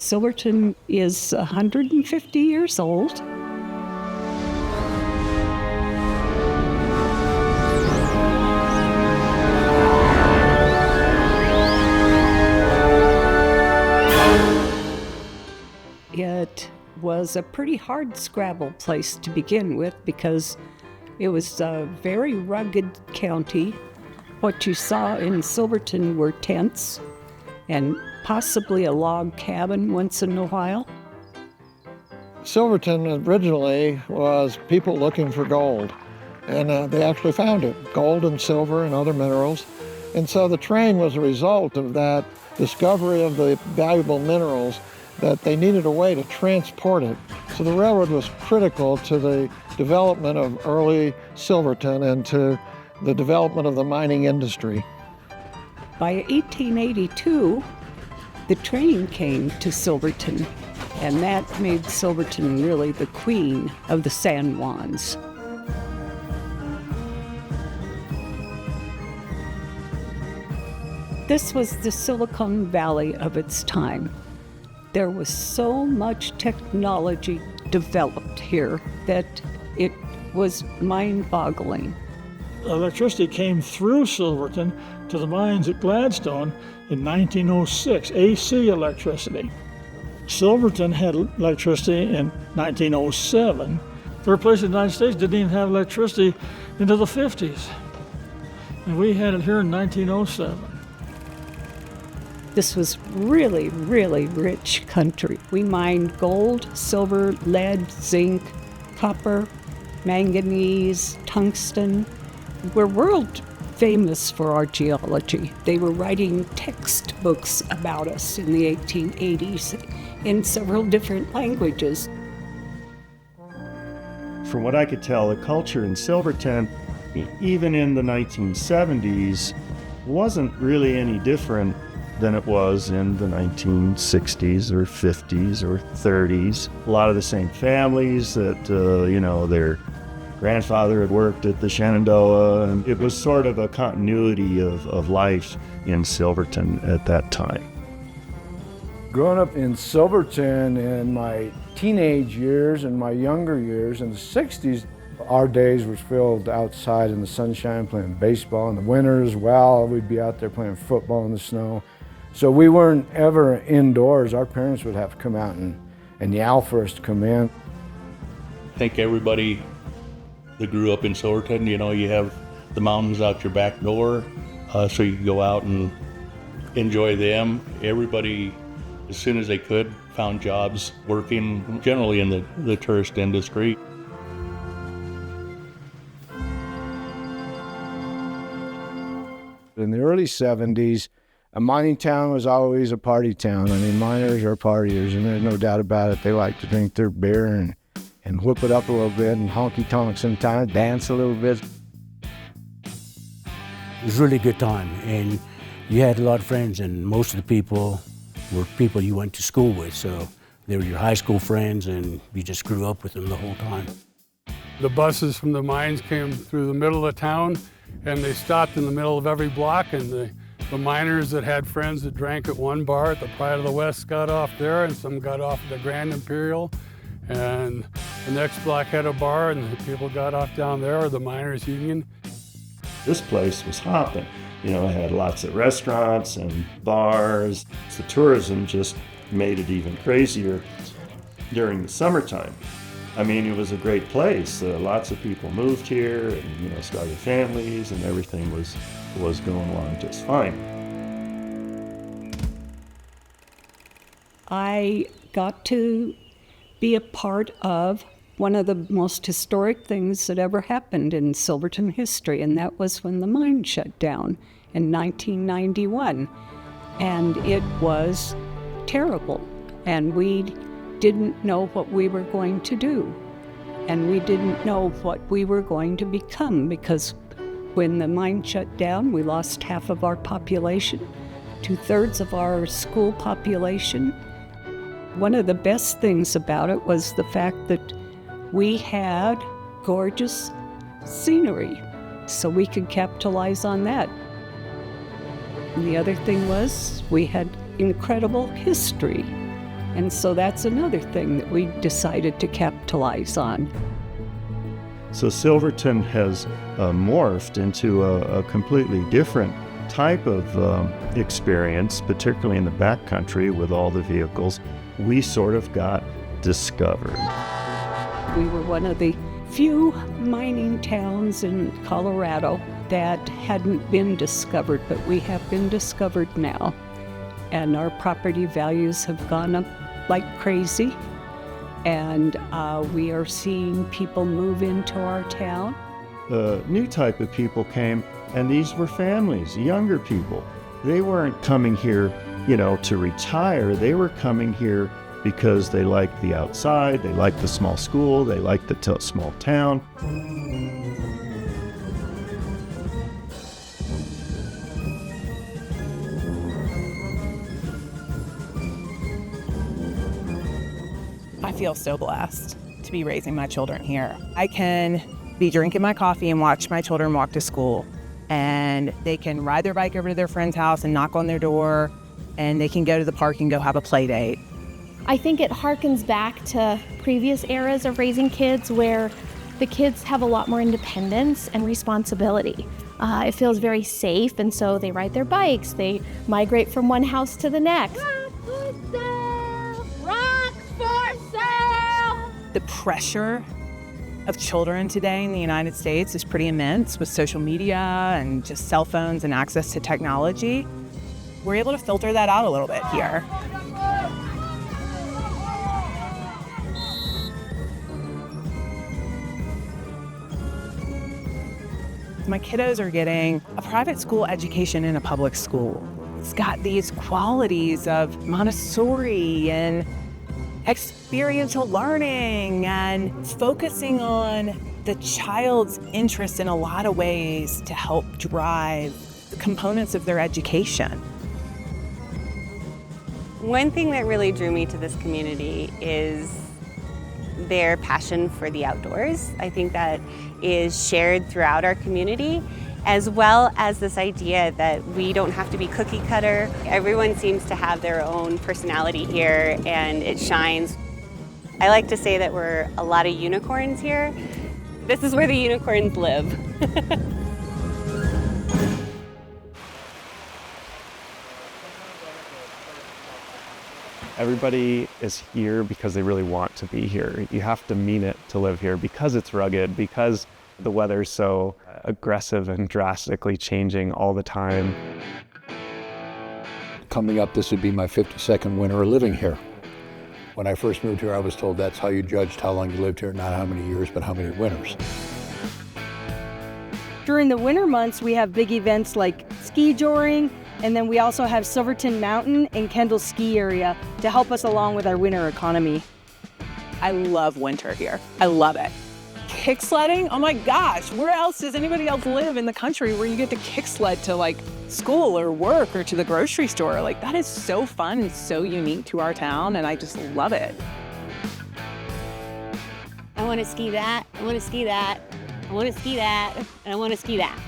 Silverton is 150 years old. It was a pretty hard scrabble place to begin with because it was a very rugged county. What you saw in Silverton were tents and possibly a log cabin once in a while. Silverton originally was people looking for gold, and they actually found it, gold and silver and other minerals. And so the train was a result of that discovery of the valuable minerals, that they needed a way to transport it. So the railroad was critical to the development of early Silverton and to the development of the mining industry. By 1882, the train came to Silverton, and that made Silverton really the queen of the San Juans. This was the Silicon Valley of its time. There was so much technology developed here that it was mind-boggling. Electricity came through Silverton to the mines at Gladstone in 1906, AC electricity. Silverton had electricity in 1907. Third place in the United States didn't even have electricity into the 50s. And we had it here in 1907. This was really, really rich country. We mined gold, silver, lead, zinc, copper, manganese, tungsten. We're world famous for our geology. They were writing textbooks about us in the 1880s in several different languages. From what I could tell, the culture in Silverton, even in the 1970s, wasn't really any different than it was in the 1960s or 50s or 30s. A lot of the same families that, their grandfather had worked at the Shenandoah, and it was sort of a continuity of life in Silverton at that time. Growing up in Silverton in my teenage years and my younger years in the 60s, our days was filled outside in the sunshine playing baseball. In the winters, we'd be out there playing football in the snow. So we weren't ever indoors. Our parents would have to come out and yell for us to come in. I think everybody that grew up in Silverton, you have the mountains out your back door, so you can go out and enjoy them. Everybody, as soon as they could, found jobs working generally in the tourist industry. In the early 70s, a mining town was always a party town. I mean, miners are partiers, and there's no doubt about it. They like to drink their beer and whip it up a little bit and honky-tonk sometimes, dance a little bit. It was a really good time, and you had a lot of friends, and most of the people were people you went to school with, so they were your high school friends, and you just grew up with them the whole time. The buses from the mines came through the middle of town, and they stopped in the middle of every block, and the miners that had friends that drank at one bar at the Pride of the West got off there, and some got off at the Grand Imperial, and the next block had a bar, and the people got off down there, or the Miners Union. This place was hopping. It had lots of restaurants and bars. The tourism just made it even crazier during the summertime. I mean, it was a great place. Lots of people moved here and, started families, and everything was going along just fine. I got to be a part of one of the most historic things that ever happened in Silverton history, and that was when the mine shut down in 1991. And it was terrible, and we didn't know what we were going to do, and we didn't know what we were going to become, because when the mine shut down, we lost half of our population, 2/3 of our school population. One of the best things about it was the fact that we had gorgeous scenery, so we could capitalize on that. And the other thing was we had incredible history. And so that's another thing that we decided to capitalize on. So Silverton has morphed into a completely different type of experience, particularly in the backcountry with all the vehicles. We sort of got discovered. We were one of the few mining towns in Colorado that hadn't been discovered, but we have been discovered now. And our property values have gone up like crazy. And we are seeing people move into our town. The new type of people came, and these were families, younger people. They weren't coming here, to retire. They were coming here because they liked the outside, they liked the small school, they liked the small town. I feel so blessed to be raising my children here. I can be drinking my coffee and watch my children walk to school, and they can ride their bike over to their friend's house and knock on their door, and they can go to the park and go have a play date. I think it harkens back to previous eras of raising kids where the kids have a lot more independence and responsibility. It feels very safe, and so they ride their bikes, they migrate from one house to the next. The pressure of children today in the United States is pretty immense with social media and just cell phones and access to technology. We're able to filter that out a little bit here. My kiddos are getting a private school education in a public school. It's got these qualities of Montessori and experiential learning and focusing on the child's interest in a lot of ways to help drive the components of their education. One thing that really drew me to this community is their passion for the outdoors. I think that is shared throughout our community, as well as this idea that we don't have to be cookie cutter. Everyone seems to have their own personality here, and it shines. I like to say that we're a lot of unicorns here. This is where the unicorns live. Everybody is here because they really want to be here. You have to mean it to live here because it's rugged, because the weather's so aggressive and drastically changing all the time. Coming up, this would be my 52nd winter living here. When I first moved here, I was told that's how you judged how long you lived here, not how many years, but how many winters. During the winter months, we have big events like ski joring, and then we also have Silverton Mountain and Kendall Ski Area to help us along with our winter economy. I love winter here. I love it. Kick sledding? Oh my gosh, where else does anybody else live in the country where you get to kick sled to like school or work or to the grocery store? Like, that is so fun and so unique to our town, and I just love it. I want to ski that, I want to ski that, I want to ski that, and I want to ski that.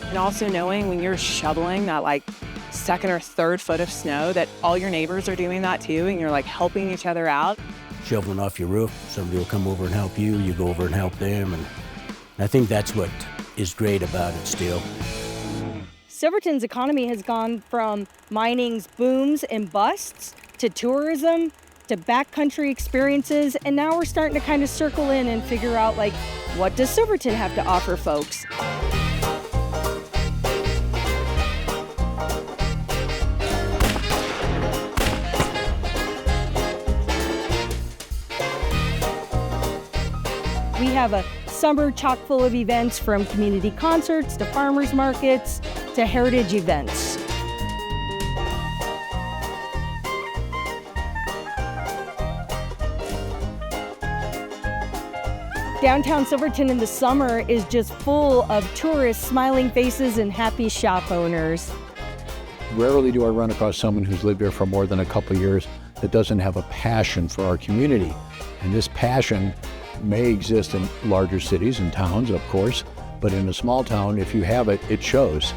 And also knowing when you're shoveling that like second or third foot of snow that all your neighbors are doing that too, and you're like helping each other out. Shoveling off your roof, somebody will come over and help you, you go over and help them, and I think that's what is great about it still. Silverton's economy has gone from mining's booms and busts to tourism to backcountry experiences, and now we're starting to kind of circle in and figure out, like, what does Silverton have to offer folks? We have a summer chock full of events, from community concerts to farmers markets to heritage events. Downtown Silverton in the summer is just full of tourists, smiling faces, and happy shop owners. Rarely do I run across someone who's lived here for more than a couple of years that doesn't have a passion for our community. And this passion may exist in larger cities and towns, of course, but in a small town, if you have it, it shows.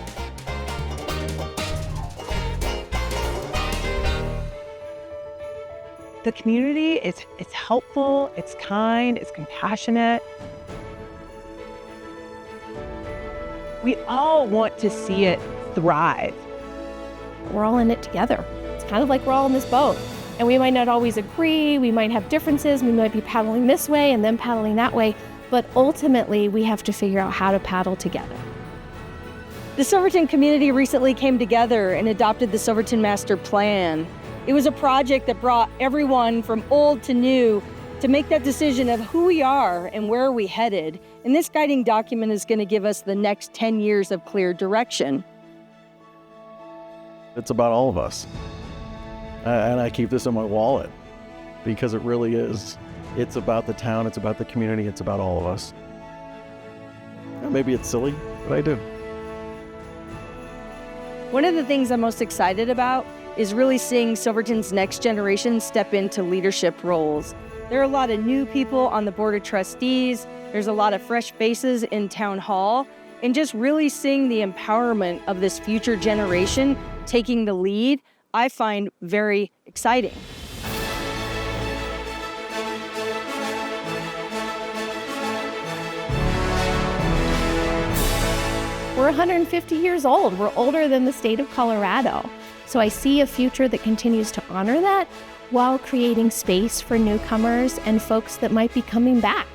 The community is helpful, it's kind, it's compassionate. We all want to see it thrive. We're all in it together. It's kind of like we're all in this boat. And we might not always agree, we might have differences, we might be paddling this way and then paddling that way, but ultimately we have to figure out how to paddle together. The Silverton community recently came together and adopted the Silverton Master Plan. It was a project that brought everyone from old to new to make that decision of who we are and where are we headed. And this guiding document is going to give us the next 10 years of clear direction. It's about all of us. And I keep this in my wallet because it really is. It's about the town, it's about the community, it's about all of us. Maybe it's silly, but I do. One of the things I'm most excited about is really seeing Silverton's next generation step into leadership roles. There are a lot of new people on the Board of Trustees. There's a lot of fresh faces in Town Hall, and just really seeing the empowerment of this future generation taking the lead, I find very exciting. We're 150 years old. We're older than the state of Colorado. So I see a future that continues to honor that while creating space for newcomers and folks that might be coming back.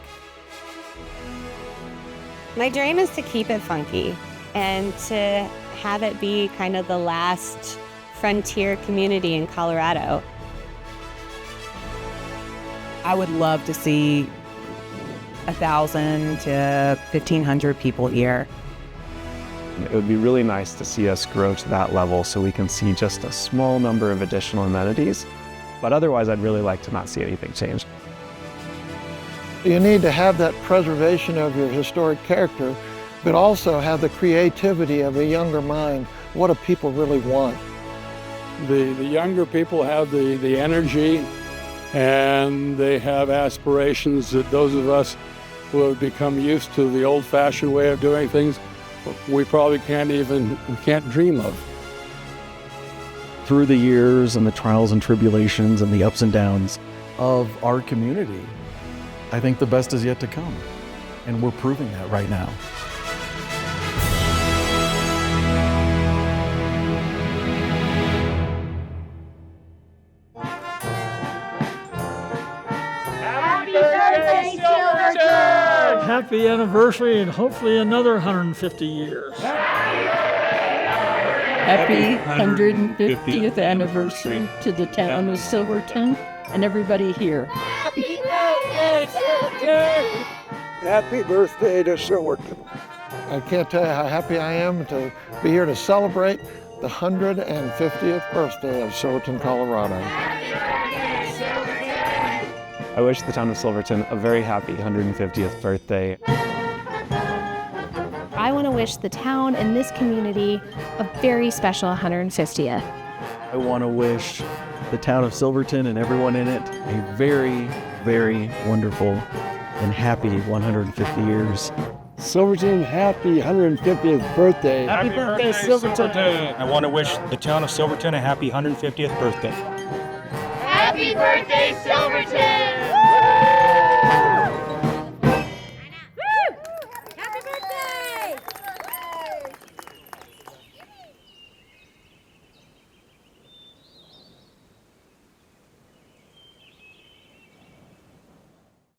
My dream is to keep it funky and to have it be kind of the last frontier community in Colorado. I would love to see 1,000 to 1,500 people here. It would be really nice to see us grow to that level so we can see just a small number of additional amenities. But otherwise, I'd really like to not see anything change. You need to have that preservation of your historic character, but also have the creativity of a younger mind. What do people really want? The younger people have the energy, and they have aspirations that those of us who have become used to the old-fashioned way of doing things, we probably can't dream of. Through the years and the trials and tribulations and the ups and downs of our community, I think the best is yet to come. And we're proving that right now. Happy birthday, Silverton! Happy anniversary and hopefully another 150 years. Happy 150th anniversary to the town of Silverton and everybody here. Happy birthday, Silverton! Happy birthday to Silverton. I can't tell you how happy I am to be here to celebrate the 150th birthday of Silverton, Colorado. I wish the town of Silverton a very happy 150th birthday. I want to wish the town and this community a very special 150th. I want to wish the town of Silverton and everyone in it a very, very wonderful and happy 150 years. Silverton, happy 150th birthday. Happy birthday, Silverton! I want to wish the town of Silverton a happy 150th birthday. Happy birthday, Silverton!